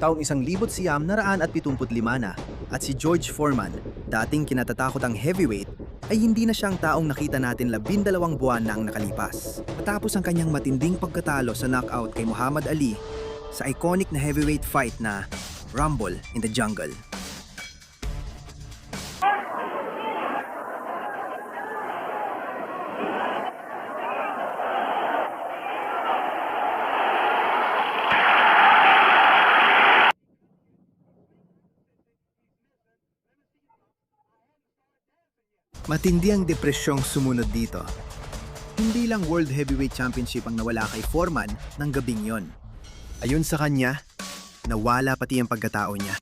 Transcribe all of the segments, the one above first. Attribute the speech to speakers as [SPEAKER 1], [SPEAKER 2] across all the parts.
[SPEAKER 1] taong 1975 na, at si George Foreman, dating kinatatakotang heavyweight, ay hindi na siyang taong nakita natin 12 buwan na ang nakalipas. Matapos ang kanyang matinding pagkatalo sa knockout kay Muhammad Ali sa iconic na heavyweight fight na Rumble in the Jungle. Matindi ang depresyong sumunod dito. Hindi lang World Heavyweight Championship ang nawala kay Foreman ng gabing yon. Ayon sa kanya, nawala pati ang pagkatao niya.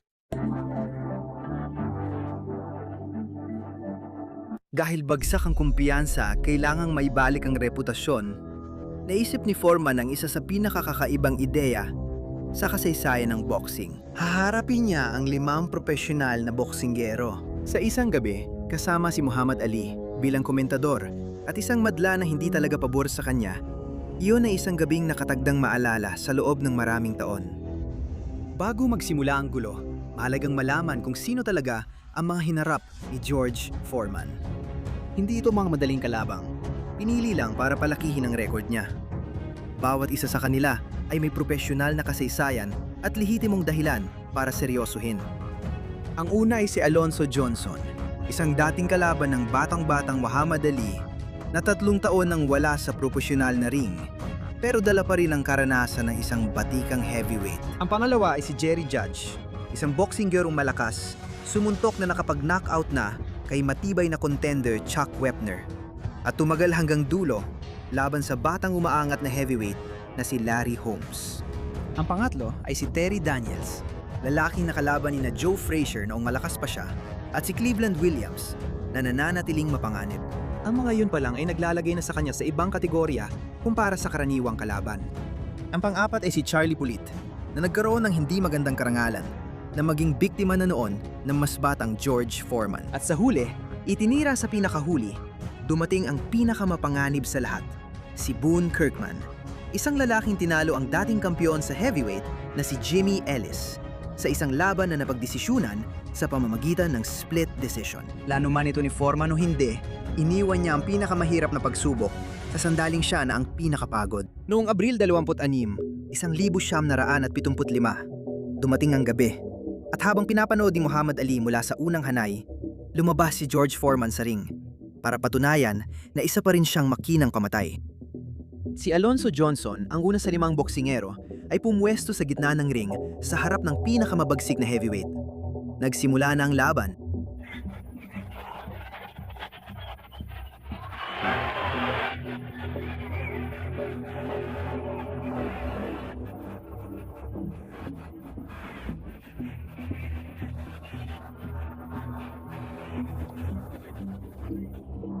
[SPEAKER 1] Dahil bagsak ang kumpiyansa, kailangang maibalik ang reputasyon, naisip ni Foreman ang isa sa pinakakakaibang ideya sa kasaysayan ng boxing. Haharapin niya ang 5 profesional na boksingero. Sa isang gabi, kasama si Muhammad Ali bilang komentador at isang madla na hindi talaga pabor sa kanya, iyon ay isang gabing nakatagdang maalala sa loob ng maraming taon. Bago magsimula ang gulo, mahalagang malaman kung sino talaga ang mga hinarap ni George Foreman. Hindi ito mga madaling kalabang, pinili lang para palakihin ang record niya. Bawat isa sa kanila ay may profesional na kasaysayan at lehitimong dahilan para seryosohin. Ang una ay si Alonzo Johnson, isang dating kalaban ng batang-batang Muhammad Ali na 3 taon nang wala sa profesional na ring, pero dala pa rin ang karanasan ng isang batikang heavyweight. Ang pangalawa ay si Jerry Judge, isang boksinggerong malakas, sumuntok na nakapag-knockout na kay matibay na contender Chuck Wepner at tumagal hanggang dulo laban sa batang umaangat na heavyweight na si Larry Holmes. Ang pangatlo ay si Terry Daniels, lalaking nakalaban ni na Joe Frazier noong malakas pa siya, at si Cleveland Williams na nananatiling mapanganib. Ang mga yun pa lang ay naglalagay na sa kanya sa ibang kategorya kumpara sa karaniwang kalaban. Ang pang-apat ay si Charlie Pulit na nagkaroon ng hindi magandang karangalan na maging biktima na noon ng mas batang George Foreman. At sa huli, itinira sa pinakahuli, dumating ang pinakamapanganib sa lahat, si Boone Kirkman, isang lalaking tinalo ang dating kampiyon sa heavyweight na si Jimmy Ellis sa isang laban na napagdesisyunan sa pamamagitan ng split decision. Plano man ito ni Foreman o hindi, iniwan niya ang pinakamahirap na pagsubok sa sandaling siya na ang pinakapagod. Noong Abril 26, 1975, dumating ang gabi. At habang pinapanood ni Muhammad Ali mula sa unang hanay, lumabas si George Foreman sa ring para patunayan na isa pa rin siyang makinang pamatay. Si Alonzo Johnson, ang una sa 5 boksingero, ay pumwesto sa gitna ng ring sa harap ng pinakamabagsik na heavyweight. Nagsimula na ang laban.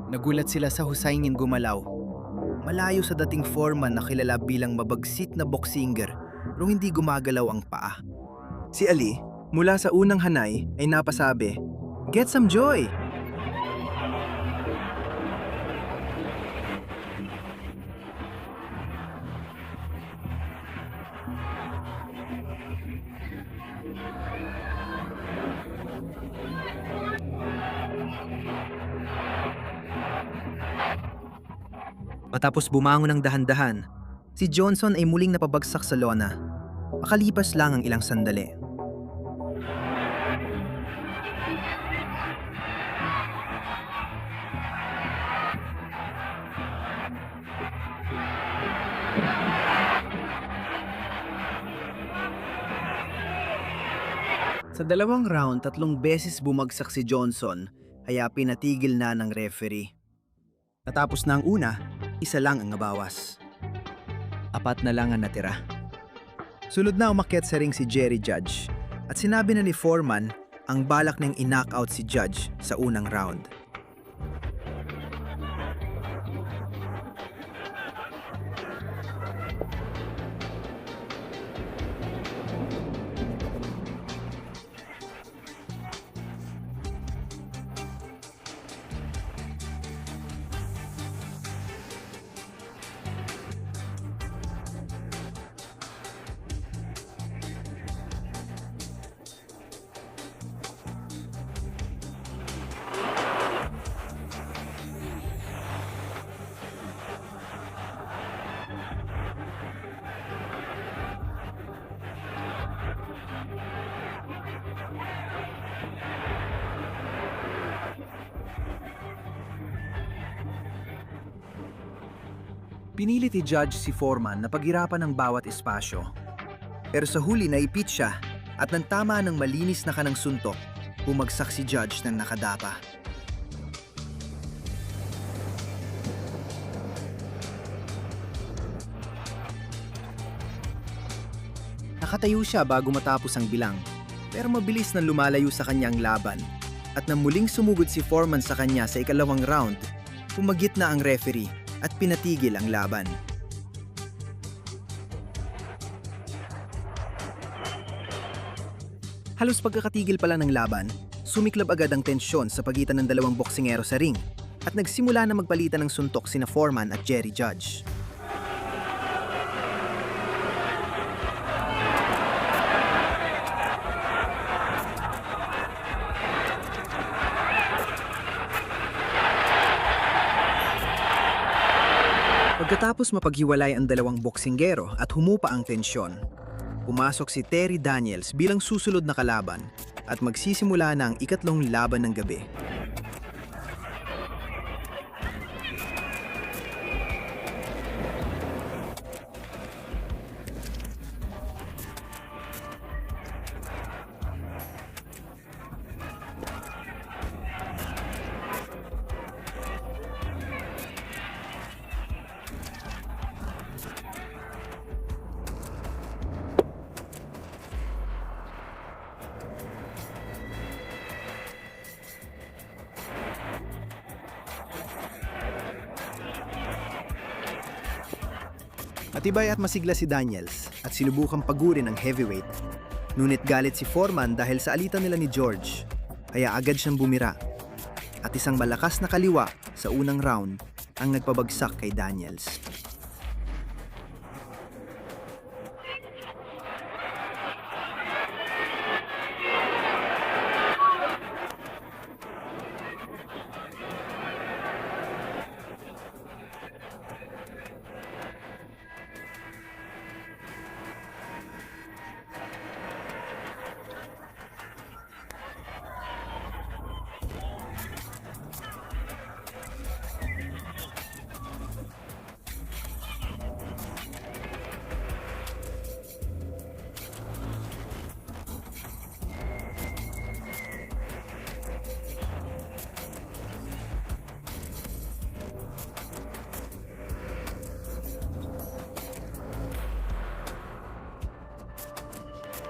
[SPEAKER 1] Nagulat sila sa husay niyang gumalaw. Malayo sa dating Foreman na kilala bilang mabagsit na boksinger, pero hindi gumagalaw ang paa. Si Ali, mula sa unang hanay, ay napasabi, "Get some joy!" Matapos bumangon ng dahan-dahan, si Johnson ay muling napabagsak sa lona. Makalipas lang ang ilang sandali. Sa 2 round, 3 beses bumagsak si Johnson, kaya pinatigil na ng referee. Natapos na ang una, 1 lang ang nabawas. 4 na lang ang natira. Sunod na umakyat sa ring si Jerry Judge at sinabi na ni Foreman ang balak niyang i-knockout si Judge sa unang round. Pinilit ni Judge si Foreman na paghirapan ng bawat espasyo. Pero sa huli naipit siya at nang tama ng malinis na kanang suntok, bumagsak si Judge ng nakadapa. Nakatayo siya bago matapos ang bilang, pero mabilis na lumalayo sa kanyang laban. At nang muling sumugod si Foreman sa kanya sa ikalawang round, pumagit na ang referee at pinatigil ang laban. Halos pagkakatigil pala ng laban, sumiklab agad ang tensyon sa pagitan ng dalawang boksingero sa ring at nagsimula na magpalitan ng suntok sina Foreman at Jerry Judge. Pagkatapos mapaghiwalay ang dalawang boksinggero at humupa ang tensyon, pumasok si Terry Daniels bilang susunod na kalaban at magsisimula na ang ikatlong laban ng gabi. Matibay at masigla si Daniels at sinubukang pagurin ang heavyweight. Ngunit galit si Foreman dahil sa alitan nila ni George, kaya agad siyang bumira. At isang malakas na kaliwa sa unang round ang nagpabagsak kay Daniels.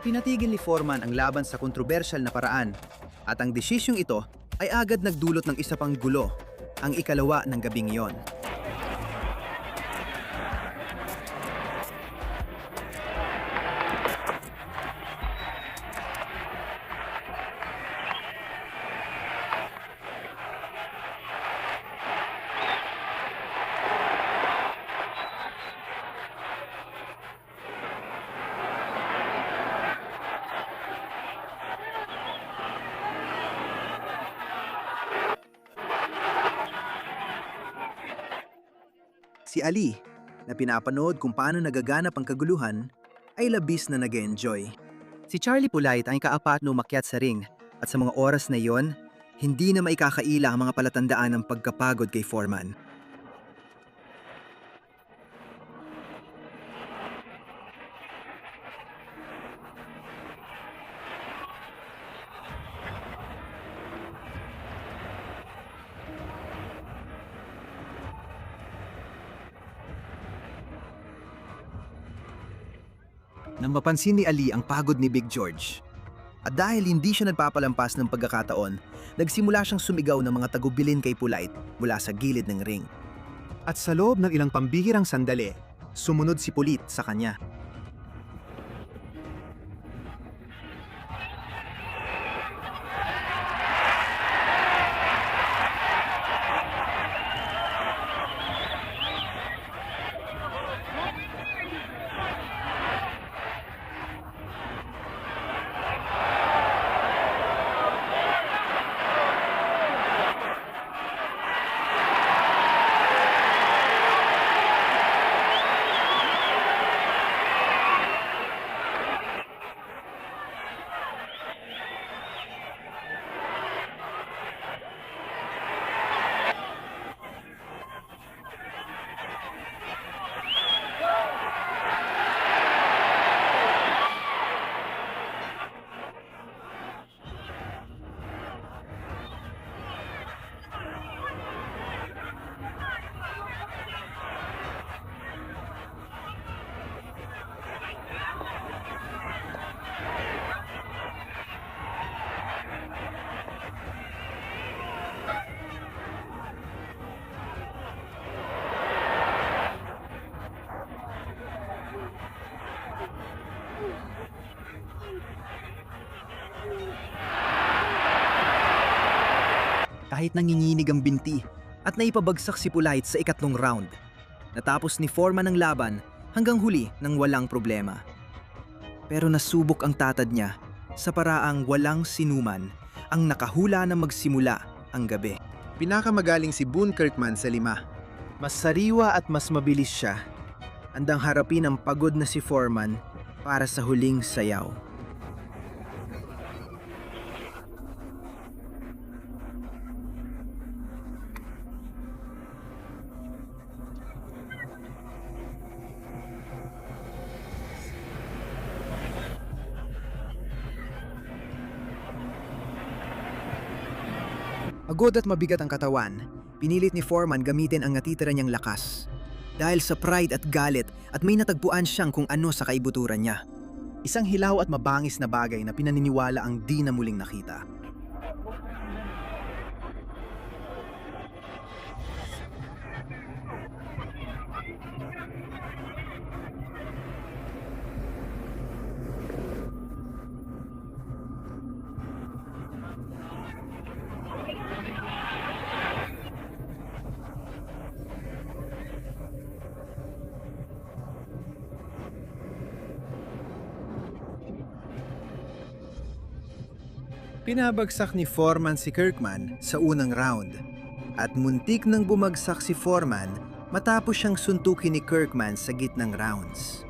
[SPEAKER 1] Pinatigil ni Foreman ang laban sa kontrobersyal na paraan at ang desisyong ito ay agad nagdulot ng isa pang gulo, ang ikalawa ng gabing iyon. Si Ali, na pinapanood kung paano nagaganap ang kaguluhan, ay labis na nag-enjoy. Si Charlie Polite ay kaapat na umakyat sa ring at sa mga oras na iyon, hindi na maikakaila ang mga palatandaan ng pagkapagod kay Foreman. Nang mapansin ni Ali ang pagod ni Big George. At dahil hindi siya nagpapalampas ng pagkakataon, nagsimula siyang sumigaw ng mga tagubilin kay Polite mula sa gilid ng ring. At sa loob ng ilang pambihirang sandali, sumunod si Polite sa kanya. kahit nanginginig ang binti at naipabagsak si Polite sa ikatlong round. Natapos ni Foreman ang laban hanggang huli nang walang problema. Pero nasubok ang tatad niya sa paraang walang sinuman ang nakahula na magsimula ang gabi. Pinakamagaling si Boone Kirkman sa 5. Mas sariwa at mas mabilis siya. Andang harapin ang pagod na si Foreman para sa huling sayaw. Pagod at mabigat ang katawan, pinilit ni Foreman gamitin ang natitira niyang lakas. Dahil sa pride at galit at may natagpuan siyang kung ano sa kaibuturan niya. Isang hilaw at mabangis na bagay na pinaniniwala ang di na muling nakita. Pinabagsak ni Foreman si Kirkman sa unang round at muntik nang bumagsak si Foreman matapos siyang suntukin ni Kirkman sa gitnang rounds.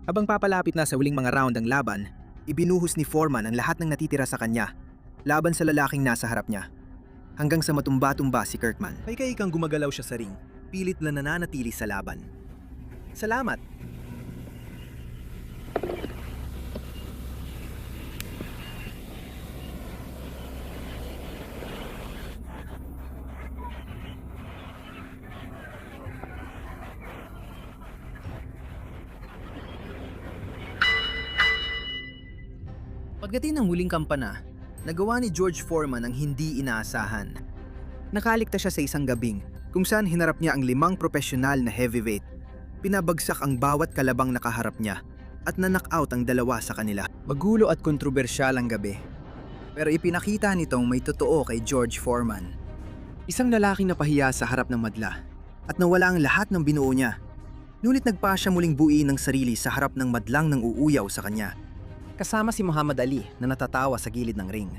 [SPEAKER 1] Habang papalapit na sa huling mga round ang laban, ibinuhos ni Foreman ang lahat ng natitira sa kanya laban sa lalaking nasa harap niya. Hanggang sa matumba-tumba si Kirkman. Paika-ikang gumagalaw siya sa ring, pilit na nananatili sa laban. Salamat! Pagdating ng huling kampana, nagawa ni George Foreman ang hindi inaasahan. Nakaligtas siya sa isang gabing kung saan hinarap niya ang 5 profesional na heavyweight. Pinabagsak ang bawat kalabang nakaharap niya at na-knockout ang 2 sa kanila. Magulo at kontrobersyal ang gabi. Pero ipinakita nitong may totoo kay George Foreman. Isang lalaking napahiya sa harap ng madla at nawala ang lahat ng binuo niya. Ngunit nagpa siya muling buuin ng sarili sa harap ng madlang nang uuyaw sa kanya. Kasama si Muhammad Ali na natatawa sa gilid ng ring.